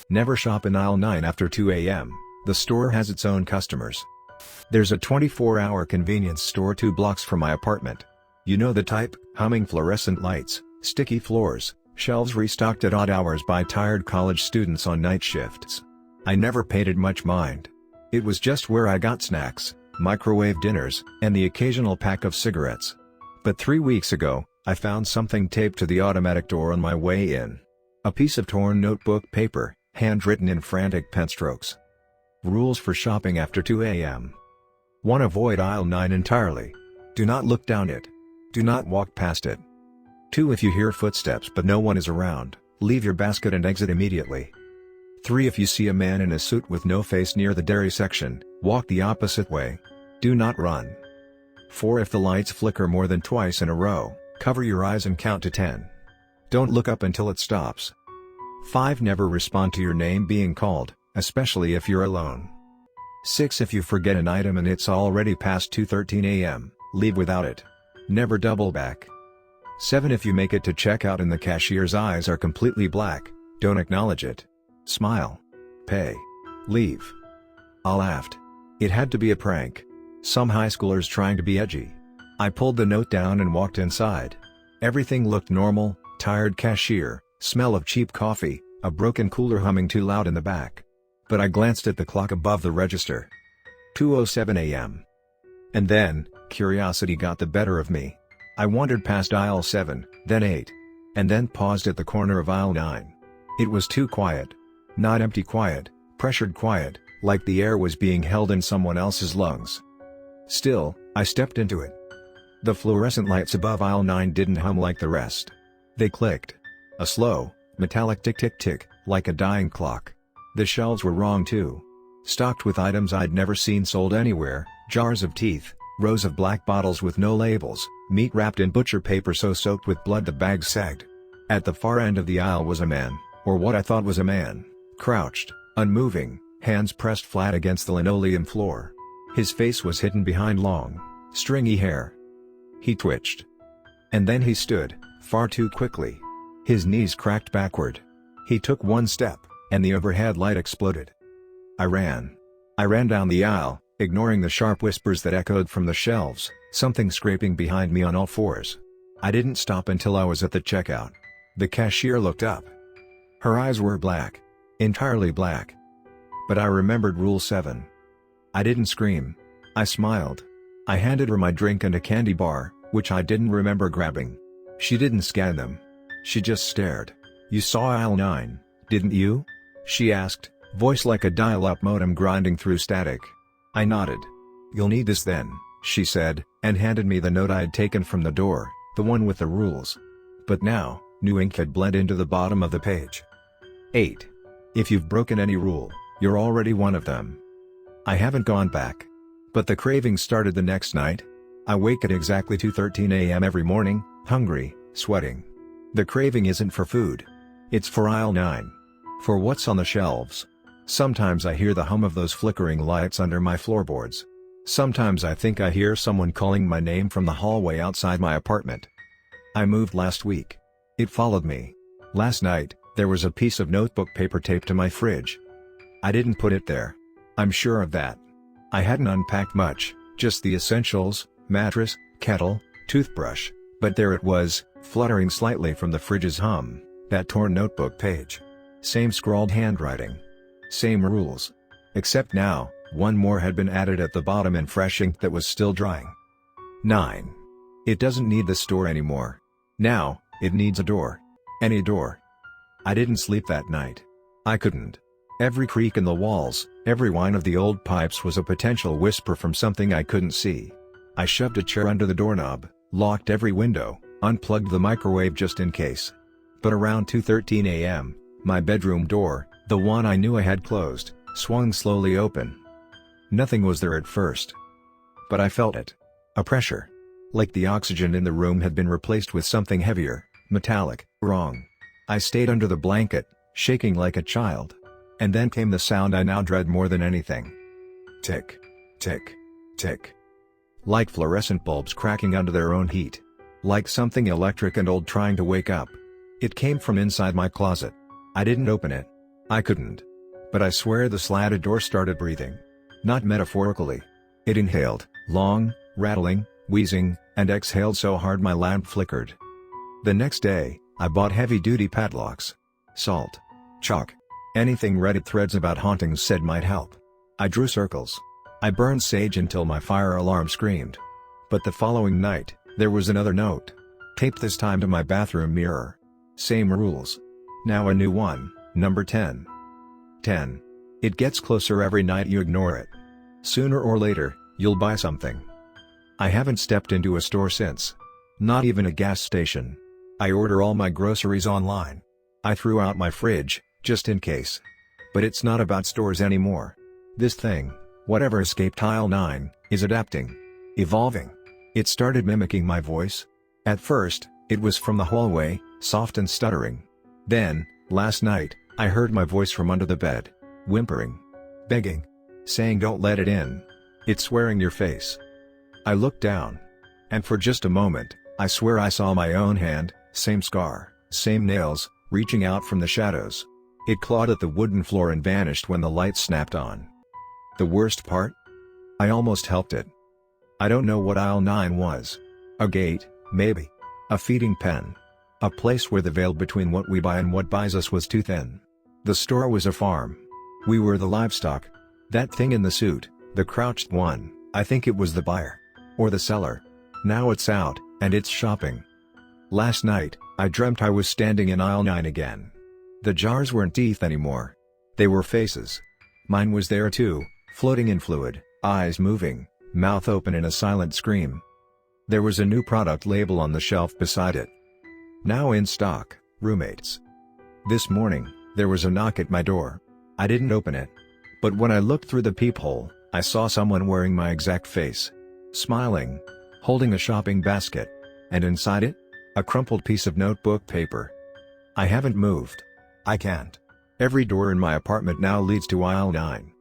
Never shop in aisle 9 after 2 a.m., the store has its own customers. There's a 24-hour convenience store 2 blocks from my apartment. You know the type: humming fluorescent lights, sticky floors, shelves restocked at odd hours by tired college students on night shifts. I never paid it much mind. It was just where I got snacks, microwave dinners, and the occasional pack of cigarettes. But 3 weeks ago, I found something taped to the automatic door on my way in. A piece of torn notebook paper, handwritten in frantic pen strokes. Rules for shopping after 2 a.m. 1. Avoid aisle 9 entirely. Do not look down it. Do not walk past it. 2. If you hear footsteps but no one is around, leave your basket and exit immediately. 3. If you see a man in a suit with no face near the dairy section, walk the opposite way. Do not run. 4. If the lights flicker more than twice in a row, cover your eyes and count to 10. Don't look up until it stops. 5. Never respond to your name being called, especially if you're alone. 6. If you forget an item and it's already past 2:13 a.m., leave without it. Never double back. 7. If you make it to checkout and the cashier's eyes are completely black, don't acknowledge it. Smile. Pay. Leave. I laughed. It had to be a prank. Some high schoolers trying to be edgy. I pulled the note down and walked inside. Everything looked normal: tired cashier, smell of cheap coffee, a broken cooler humming too loud in the back. But I glanced at the clock above the register. 2:07 a.m. And then, curiosity got the better of me. I wandered past aisle 7, then 8. And then paused at the corner of aisle 9. It was too quiet. Not empty quiet, pressured quiet, like the air was being held in someone else's lungs. Still, I stepped into it. The fluorescent lights above aisle 9 didn't hum like the rest. They clicked. A slow, metallic tick-tick-tick, like a dying clock. The shelves were wrong too. Stocked with items I'd never seen sold anywhere: jars of teeth, rows of black bottles with no labels, meat wrapped in butcher paper so soaked with blood the bags sagged. At the far end of the aisle was a man, or what I thought was a man, crouched, unmoving, hands pressed flat against the linoleum floor. His face was hidden behind long, stringy hair. He twitched. And then he stood, far too quickly. His knees cracked backward. He took one step, and the overhead light exploded. I ran. I ran down the aisle, ignoring the sharp whispers that echoed from the shelves, something scraping behind me on all fours. I didn't stop until I was at the checkout. The cashier looked up. Her eyes were black. Entirely black. But I remembered Rule 7. I didn't scream. I smiled. I handed her my drink and a candy bar, which I didn't remember grabbing. She didn't scan them. She just stared. "You saw aisle 9, didn't you?" she asked, voice like a dial-up modem grinding through static. I nodded. "You'll need this then," she said, and handed me the note I had taken from the door, the one with the rules. But now, new ink had bled into the bottom of the page. 8. If you've broken any rule, you're already one of them. I haven't gone back. But the craving started the next night. I wake at exactly 2:13 a.m. every morning, hungry, sweating. The craving isn't for food. It's for aisle 9. For what's on the shelves. Sometimes I hear the hum of those flickering lights under my floorboards. Sometimes I think I hear someone calling my name from the hallway outside my apartment. I moved last week. It followed me. Last night, there was a piece of notebook paper taped to my fridge. I didn't put it there. I'm sure of that. I hadn't unpacked much, just the essentials: mattress, kettle, toothbrush, but there it was, fluttering slightly from the fridge's hum, that torn notebook page. Same scrawled handwriting. Same rules. Except now, one more had been added at the bottom in fresh ink that was still drying. 9. It doesn't need the store anymore. Now, it needs a door. Any door. I didn't sleep that night. I couldn't. Every creak in the walls, every whine of the old pipes was a potential whisper from something I couldn't see. I shoved a chair under the doorknob, locked every window, unplugged the microwave just in case. But around 2:13 a.m., my bedroom door, the one I knew I had closed, swung slowly open. Nothing was there at first. But I felt it. A pressure. Like the oxygen in the room had been replaced with something heavier, metallic, wrong. I stayed under the blanket, shaking like a child. And then came the sound I now dread more than anything. Tick. Tick. Tick. Like fluorescent bulbs cracking under their own heat. Like something electric and old trying to wake up. It came from inside my closet. I didn't open it. I couldn't. But I swear the slatted door started breathing. Not metaphorically. It inhaled, long, rattling, wheezing, and exhaled so hard my lamp flickered. The next day, I bought heavy-duty padlocks. Salt. Chalk. Anything Reddit threads about hauntings said might help. I drew circles. I burned sage until my fire alarm screamed. But the following night, there was another note. Taped this time to my bathroom mirror. Same rules. Now a new one, number 10. 10. It gets closer every night you ignore it. Sooner or later, you'll buy something. I haven't stepped into a store since. Not even a gas station. I order all my groceries online. I threw out my fridge, just in case. But it's not about stores anymore. This thing, whatever escaped aisle 9, is adapting. Evolving. It started mimicking my voice. At first, it was from the hallway, soft and stuttering. Then, last night, I heard my voice from under the bed. Whimpering. Begging. Saying don't let it in. It's wearing your face. I looked down. And for just a moment, I swear I saw my own hand, same scar, same nails, reaching out from the shadows. It clawed at the wooden floor and vanished when the light snapped on. The worst part? I almost helped it. I don't know what aisle 9 was. A gate, maybe. A feeding pen. A place where the veil between what we buy and what buys us was too thin. The store was a farm. We were the livestock. That thing in the suit, the crouched one, I think it was the buyer. Or the seller. Now it's out, and it's shopping. Last night, I dreamt I was standing in aisle 9 again. The jars weren't teeth anymore. They were faces. Mine was there too, floating in fluid, eyes moving, mouth open in a silent scream. There was a new product label on the shelf beside it. Now in stock, roommates. This morning, there was a knock at my door. I didn't open it. But when I looked through the peephole, I saw someone wearing my exact face. Smiling. Holding a shopping basket. And inside it? A crumpled piece of notebook paper. I haven't moved. I can't. Every door in my apartment now leads to aisle 9.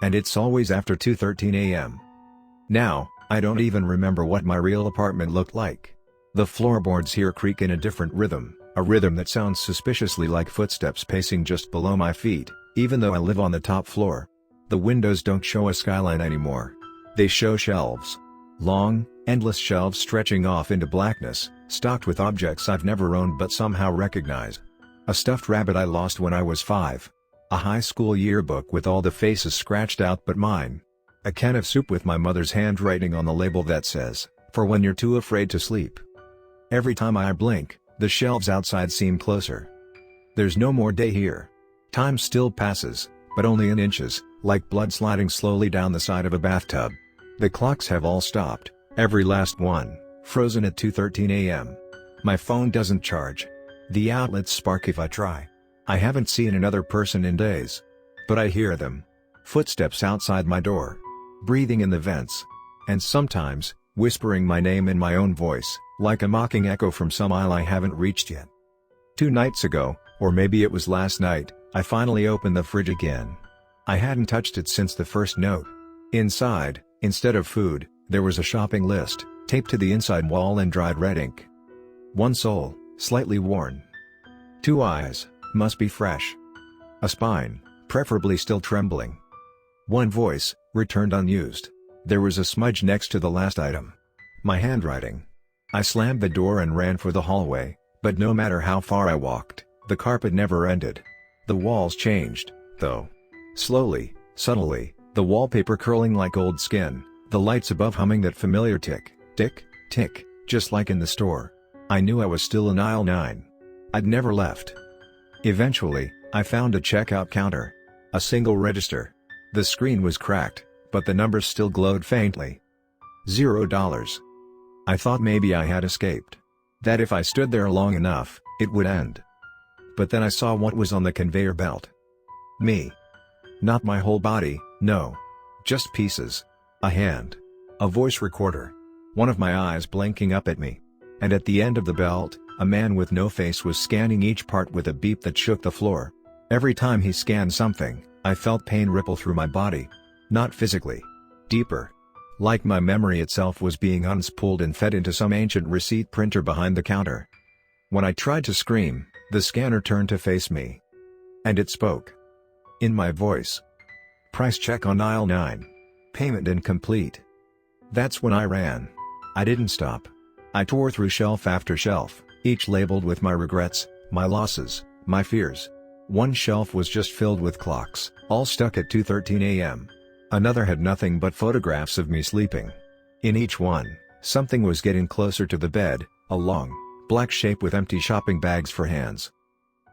And it's always after 2:13 a.m. Now, I don't even remember what my real apartment looked like. The floorboards here creak in a different rhythm, a rhythm that sounds suspiciously like footsteps pacing just below my feet, even though I live on the top floor. The windows don't show a skyline anymore. They show shelves. Long, endless shelves stretching off into blackness, stocked with objects I've never owned but somehow recognize. A stuffed rabbit I lost when I was 5. A high school yearbook with all the faces scratched out but mine. A can of soup with my mother's handwriting on the label that says, "For when you're too afraid to sleep." Every time I blink, the shelves outside seem closer. There's no more day here. Time still passes, but only in inches, like blood sliding slowly down the side of a bathtub. The clocks have all stopped, every last one, frozen at 2:13 a.m. My phone doesn't charge. The outlets spark if I try. I haven't seen another person in days. But I hear them. Footsteps outside my door. Breathing in the vents. And sometimes, whispering my name in my own voice, like a mocking echo from some aisle I haven't reached yet. 2 nights ago, or maybe it was last night, I finally opened the fridge again. I hadn't touched it since the first note. Inside, instead of food, there was a shopping list, taped to the inside wall in dried red ink. One sole, slightly worn. 2 eyes, must be fresh. A spine, preferably still trembling. 1 voice, returned unused. There was a smudge next to the last item. My handwriting. I slammed the door and ran for the hallway, but no matter how far I walked, the carpet never ended. The walls changed, though. Slowly, subtly, the wallpaper curling like old skin, the lights above humming that familiar tick, tick, tick, just like in the store. I knew I was still in aisle 9. I'd never left. Eventually, I found a checkout counter. A single register. The screen was cracked, but the numbers still glowed faintly. $0. I thought maybe I had escaped. That if I stood there long enough, it would end. But then I saw what was on the conveyor belt. Me. Not my whole body, no. Just pieces. A hand. A voice recorder. One of my eyes blinking up at me. And at the end of the belt, a man with no face was scanning each part with a beep that shook the floor. Every time he scanned something, I felt pain ripple through my body. Not physically. Deeper. Like my memory itself was being unspooled and fed into some ancient receipt printer behind the counter. When I tried to scream, the scanner turned to face me. And it spoke. In my voice. Price check on aisle 9. Payment incomplete. That's when I ran. I didn't stop. I tore through shelf after shelf, each labeled with my regrets, my losses, my fears. One shelf was just filled with clocks, all stuck at 2:13 a.m. Another had nothing but photographs of me sleeping. In each one, something was getting closer to the bed, a long, black shape with empty shopping bags for hands.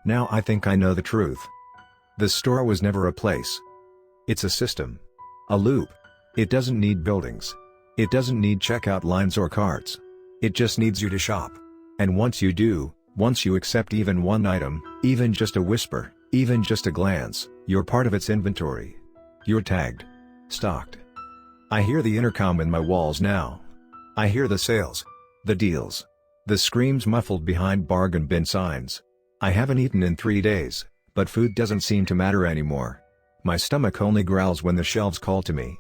Now I think I know the truth. The store was never a place. It's a system. A loop. It doesn't need buildings. It doesn't need checkout lines or carts. It just needs you to shop. And once you do, once you accept even one item, even just a whisper, even just a glance, you're part of its inventory. You're tagged. Stocked. I hear the intercom in my walls now. I hear the sales. The deals. The screams muffled behind bargain bin signs. I haven't eaten in 3 days, but food doesn't seem to matter anymore. My stomach only growls when the shelves call to me.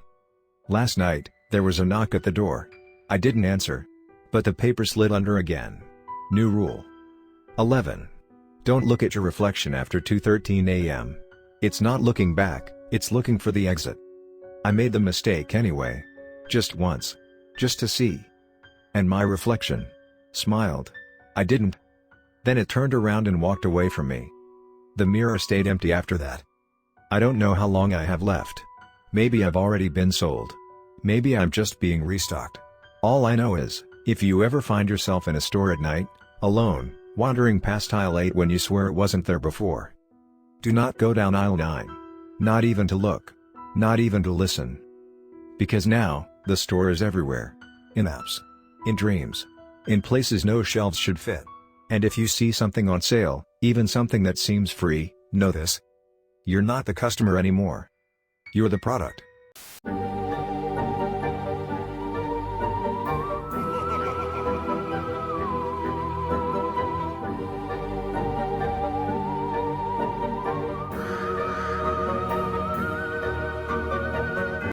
Last night, there was a knock at the door. I didn't answer. But the paper slid under again. New rule. 11. Don't look at your reflection after 2:13 a.m. It's not looking back, it's looking for the exit. I made the mistake anyway. Just once. Just to see. And my reflection smiled. I didn't. Then it turned around and walked away from me. The mirror stayed empty after that. I don't know how long I have left. Maybe I've already been sold. Maybe I'm just being restocked. All I know is, if you ever find yourself in a store at night, alone, wandering past aisle 8 when you swear it wasn't there before, do not go down aisle 9. Not even to look. Not even to listen. Because now, the store is everywhere. In apps. In dreams. In places no shelves should fit. And if you see something on sale, even something that seems free, know this. You're not the customer anymore. You're the product.